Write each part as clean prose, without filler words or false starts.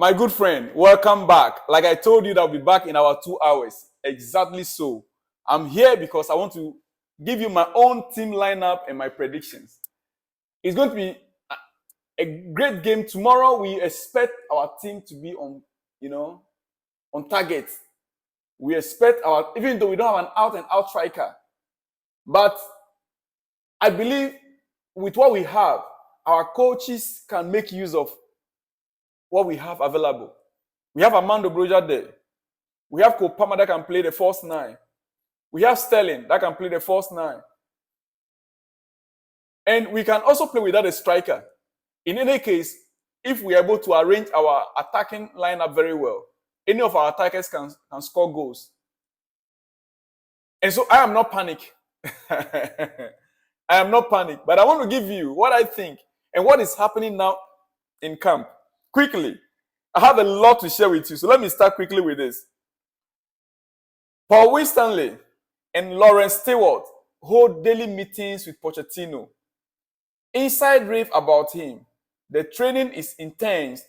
My good friend, welcome back. Like I told you, that I'll be back in our 2 hours. Exactly so. I'm here because I want to give you my own team lineup and my predictions. It's going to be a great game tomorrow. We expect our team to be on target. We expect even though we don't have an out-and-out striker, but I believe with what we have, our coaches can make use of what we have available. We have Armando Broja there. We have Kopama that can play the false nine. We have Sterling that can play the false nine. And we can also play without a striker. In any case, if we are able to arrange our attacking lineup very well, any of our attackers can score goals. And so I am not panic. I am not panic. But I want to give you what I think and what is happening now in camp. Quickly. I have a lot to share with you. So let me start quickly with this. Paul Stanley and Laurence Stewart hold daily meetings with Pochettino. Inside rave about him. The training is intense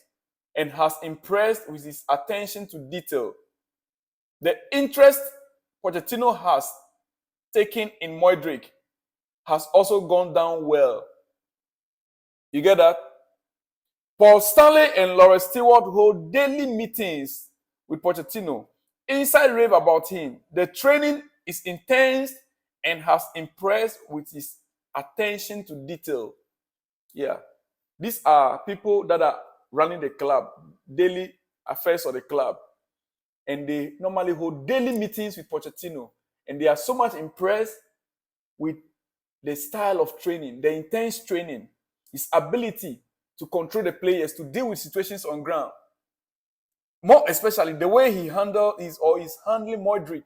and has impressed with his attention to detail. The interest Pochettino has taken in Modric has also gone down well. You get that? Paul Stanley and Laurence Stewart hold daily meetings with Pochettino. Inside rave about him. The training is intense and has impressed with his attention to detail. Yeah. These are people that are running the club, daily affairs of the club. And they normally hold daily meetings with Pochettino. And they are so much impressed with the style of training, the intense training, his ability to control the players, to deal with situations on ground. More especially the way he is handling Modric,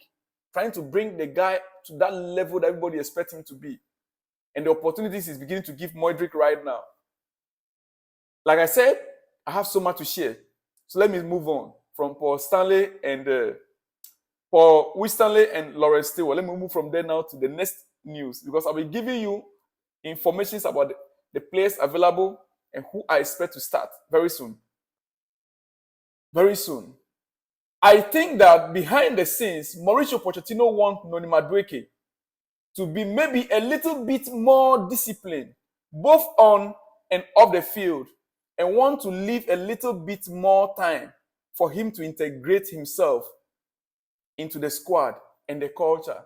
trying to bring the guy to that level that everybody expects him to be. And the opportunities he's beginning to give Modric right now. Like I said, I have so much to share. So let me move on from Paul Stanley and Laurence Stewart. Let me move from there now to the next news, because I'll be giving you information about the players available and who I expect to start very soon. Very soon. I think that behind the scenes, Mauricio Pochettino wants Noni Madueke to be maybe a little bit more disciplined, both on and off the field, and want to leave a little bit more time for him to integrate himself into the squad and the culture.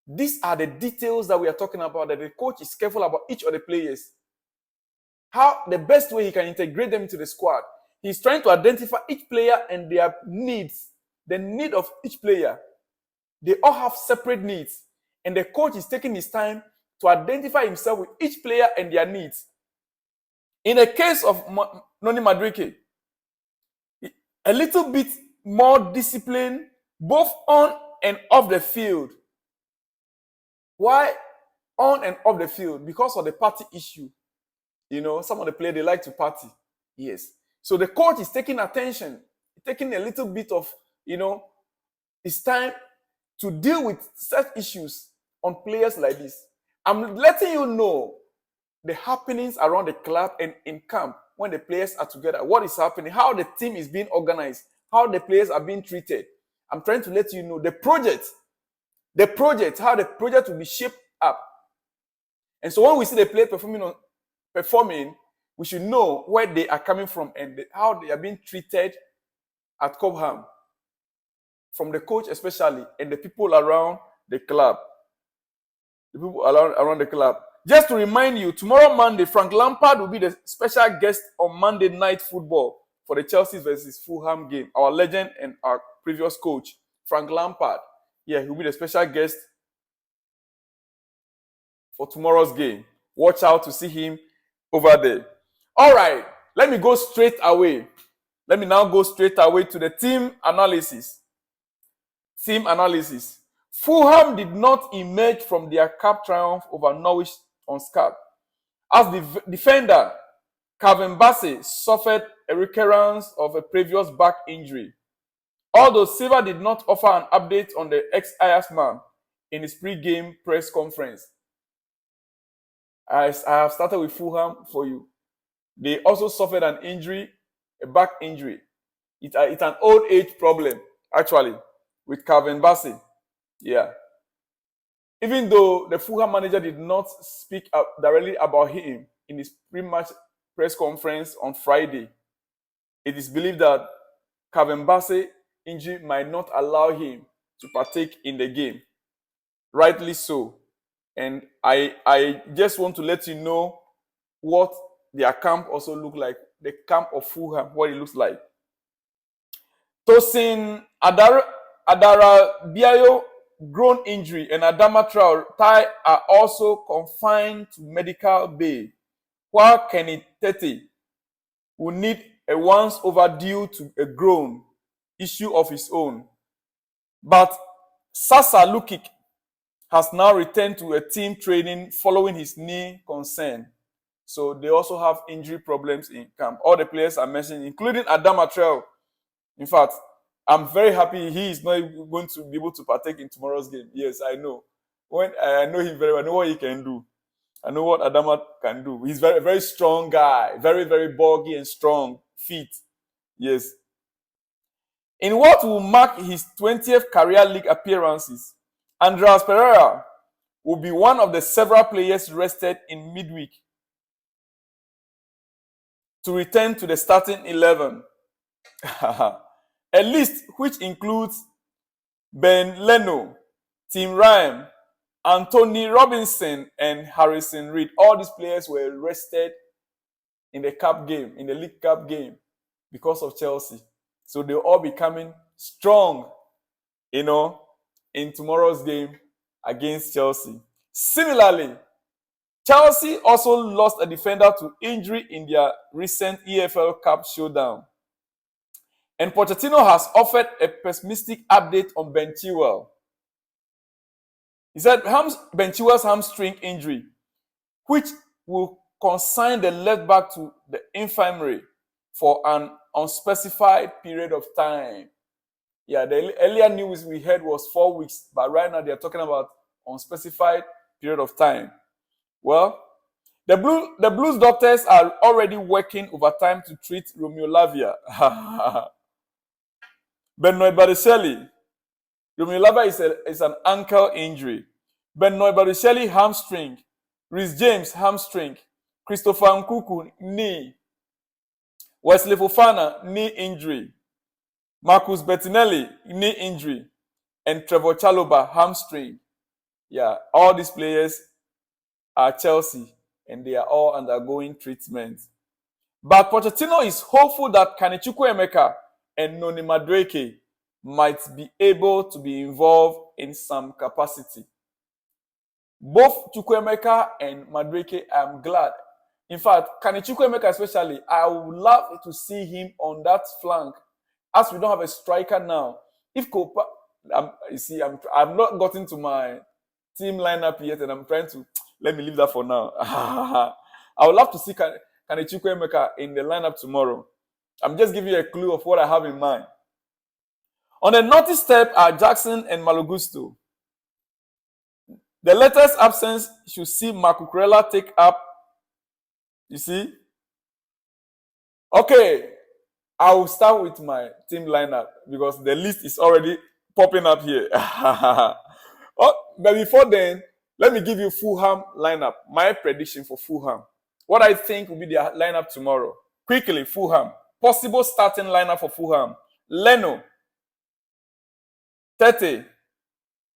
These are the details that we are talking about, that the coach is careful about each of the players. How the best way he can integrate them into the squad. He's trying to identify each player and their needs, the need of each player. They all have separate needs. And the coach is taking his time to identify himself with each player and their needs. In the case of Noni Madueke, a little bit more discipline, both on and off the field. Why on and off the field? Because of the party issue. Some of the players, they like to party. Yes. So the coach is taking attention, taking a little bit of, his time to deal with such issues on players like this. I'm letting you know the happenings around the club and in camp when the players are together. What is happening? How the team is being organized. How the players are being treated. I'm trying to let you know the project, how the project will be shaped up. And so when we see the players performing, we should know where they are coming from and how they are being treated at Cobham. From the coach especially, and the people around the club. The people around the club. Just to remind you, tomorrow Monday, Frank Lampard will be the special guest on Monday Night Football for the Chelsea versus Fulham game. Our legend and our previous coach, Frank Lampard. Yeah, he'll be the special guest for tomorrow's game. Watch out to see him over there. All right, let me go straight away. Let me now go straight away to the team analysis. Team analysis. Fulham did not emerge from their cup triumph over Norwich unscathed, as the defender Calvin Bassey suffered a recurrence of a previous back injury. Although Silva did not offer an update on the ex-Ajax man in his pre-game press conference. I have started with Fulham for you. They also suffered an injury, a back injury. It's an old age problem, actually, with Calvin Bassey. Yeah. Even though the Fulham manager did not speak up directly about him in his pre-match press conference on Friday, it is believed that Calvin Bassey injury might not allow him to partake in the game. Rightly so. And I just want to let you know what their camp also look like. The camp of Fulham, what it looks like. Tosin Adara Biayo, groin injury, and Adama Traore are also confined to medical bay, while Kenny Tete will need a once overdue to a groin issue of his own. But Sasa Lukic has now returned to a team training following his knee concern. So they also have injury problems in camp. All the players are mentioned, including Adama Traore. In fact, I'm very happy he is not going to be able to partake in tomorrow's game. Yes, I know. When I know him very well, I know what he can do. I know what Adama can do. He's very, very strong guy. Very, very bulky and strong feet. Yes. In what will mark his 20th career league appearances, Andreas Pereira will be one of the several players rested in midweek to return to the starting 11. A list which includes Ben Leno, Tim Ryan, Anthony Robinson, and Harrison Reed. All these players were rested in the cup game, in the League Cup game, because of Chelsea. So they'll all be coming strong, in tomorrow's game against Chelsea. Similarly, Chelsea also lost a defender to injury in their recent EFL Cup showdown. And Pochettino has offered a pessimistic update on Ben Chilwell. He said Ben Chilwell's hamstring injury, which will consign the left back to the infirmary for an unspecified period of time. Yeah, the earlier news we heard was 4 weeks, but right now they're talking about unspecified period of time. Well, the Blues doctors are already working overtime to treat Romeo Lavia. Benoit Badiashile. Romeo Lavia is an ankle injury. Benoit Badiashile, hamstring. Reece James, hamstring. Christopher Nkunku, knee. Wesley Fofana, knee injury. Marcus Bettinelli, knee injury. And Trevor Chalobah, hamstring. Yeah, all these players are Chelsea, and they are all undergoing treatment. But Pochettino is hopeful that Kane Chukwuemeka and Noni Madueke might be able to be involved in some capacity. Both Chukwuemeka and Madueke, I'm glad. In fact, Kane Chukwuemeka especially, I would love to see him on that flank, as we don't have a striker now. If Copa, I've not gotten to my team lineup yet, and I'm trying to, let me leave that for now. I would love to see Kane Chukwuemeka in the lineup tomorrow. I'm just giving you a clue of what I have in mind. On the naughty step are Jackson and Malogusto. The latter's absence should see Marco Cucurella take up. You see? Okay, I will start with my team lineup because the list is already popping up here. But before then, let me give you Fulham lineup. My prediction for Fulham. What I think will be their lineup tomorrow. Quickly, Fulham. Possible starting lineup for Fulham. Leno, Tete,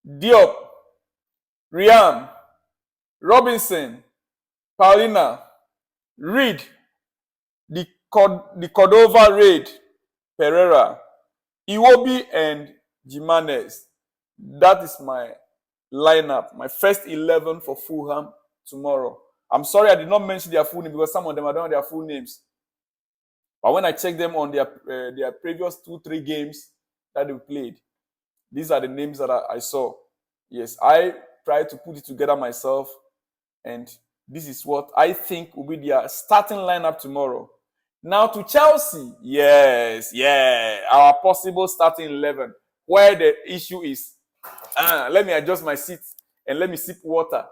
Diop, Riam, Robinson, Paulina, Reed, the Cordova Raid, Pereira, Iwobi, and Jimenez. That is my lineup, my first 11 for Fulham tomorrow. I'm sorry I did not mention their full name because some of them I don't know their full names. But when I check them on their previous 2-3 games that they played, these are the names that I saw. Yes, I tried to put it together myself, and this is what I think will be their starting lineup tomorrow. Now to Chelsea, yes, our possible starting 11, where the issue is. Let me adjust my seat and let me sip water.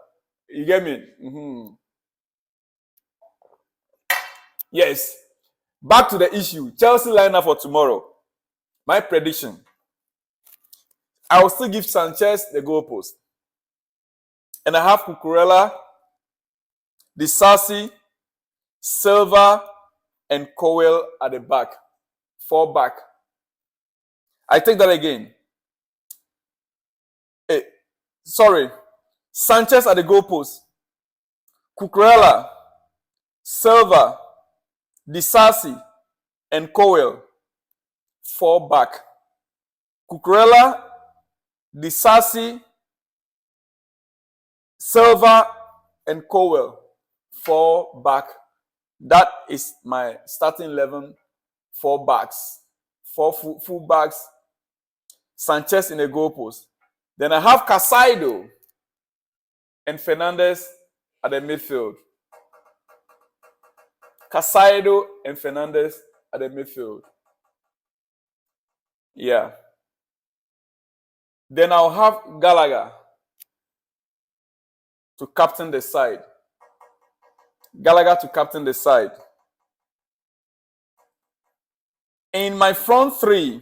You get me? Yes. Back to the issue. Chelsea lineup for tomorrow. My prediction. I will still give Sanchez the goalpost. And I have Cucurella, Disasi, Silva, and Cowell at the back. 4 back. I take that again. Sanchez at the goalpost. Cucurella, Silva, Disasi, and Cowell. 4 back. Cucurella, Disasi, Silva, and Cowell. 4 back. That is my starting 11. 4 backs. 4 full backs. Sanchez in the goalpost. Then I have Caicedo and Fernandez at the midfield. Caicedo and Fernandez at the midfield. Yeah. Then I'll have Gallagher to captain the side. Gallagher to captain the side. In my front three,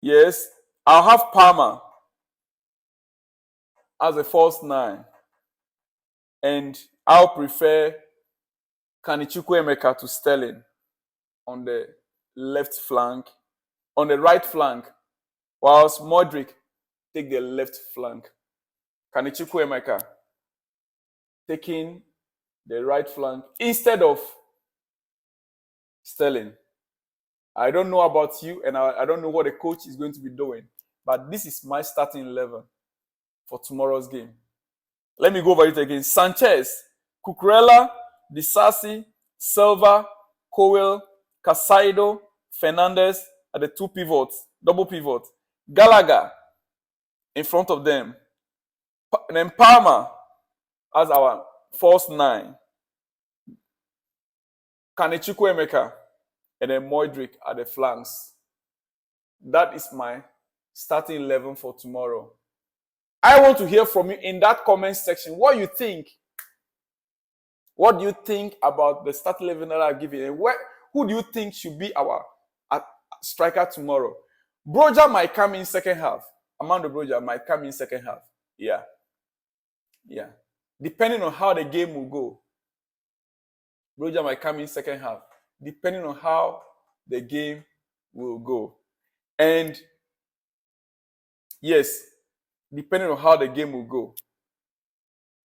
yes, I'll have Palmer as a false 9. And I'll prefer Chukwuemeka to Sterling on the left flank, on the right flank, whilst Modric take the left flank. Chukwuemeka taking the right flank instead of Sterling. I don't know about you, and I don't know what the coach is going to be doing, but this is my starting 11 for tomorrow's game. Let me go over it again. Sanchez, Cucurella, Disasi, Silva, Cowell, Caicedo, Fernandez are the 2 pivots, double pivot. Gallagher in front of them. And then Palmer as our false 9. Chukwuemeka and then Modric at the flanks. That is my starting 11 for tomorrow. I want to hear from you in that comment section what you think. What do you think about the starting 11 that I've given? And who do you think should be our striker tomorrow? Broja might come in second half. Amanda Broja might come in second half. Yeah. Depending on how the game will go. Broja might come in second half. Depending on how the game will go. And yes, depending on how the game will go.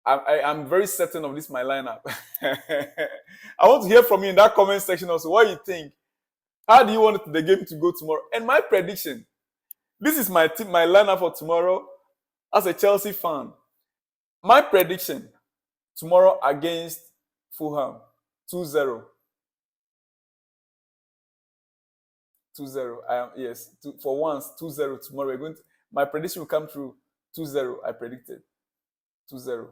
I'm very certain of this, my lineup. I want to hear from you in that comment section also. What you think? How do you want the game to go tomorrow? And my prediction. This is my team, my lineup for tomorrow as a Chelsea fan. My prediction tomorrow against Fulham, 2-0. 2-0. For once, 2-0 tomorrow. My prediction will come true. 2-0, I predicted. 2-0.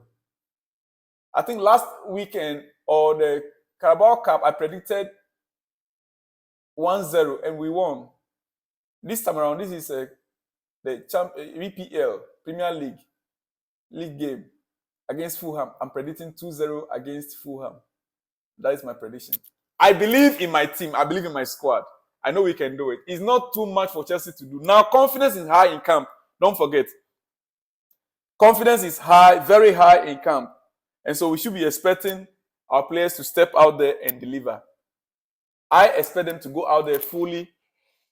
I think last weekend or the Carabao Cup, I predicted 1-0 and we won. This time around, this is the EPL, Premier League game against Fulham. I'm predicting 2-0 against Fulham. That is my prediction. I believe in my team. I believe in my squad. I know we can do it. It's not too much for Chelsea to do. Now, confidence is high in camp. Don't forget. Confidence is high, very high in camp. And so we should be expecting our players to step out there and deliver. I expect them to go out there fully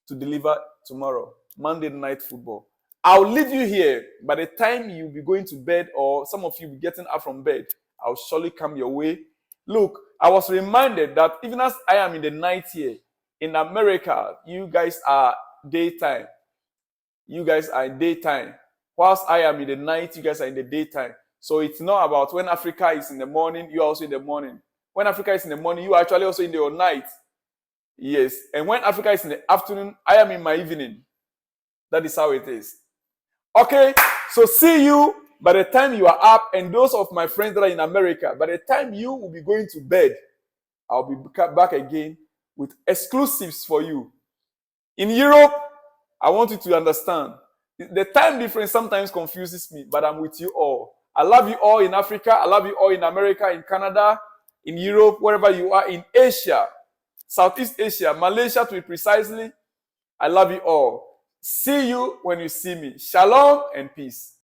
to deliver tomorrow, Monday Night Football. I'll leave you here. By the time you'll be going to bed or some of you will be getting up from bed, I'll surely come your way. Look, I was reminded that even as I am in the night here, in America, you guys are daytime. You guys are in daytime. Whilst I am in the night, you guys are in the daytime. So it's not about when Africa is in the morning, you are also in the morning. When Africa is in the morning, you are actually also in your night. Yes. And when Africa is in the afternoon, I am in my evening. That is how it is. Okay. So see you by the time you are up, and those of my friends that are in America, by the time you will be going to bed, I'll be back again with exclusives for you. In Europe, I want you to understand, the time difference sometimes confuses me, but I'm with you all. I love you all in Africa. I love you all in America, in Canada, in Europe, wherever you are, in Asia, Southeast Asia, Malaysia to be precisely. I love you all. See you when you see me. Shalom and peace.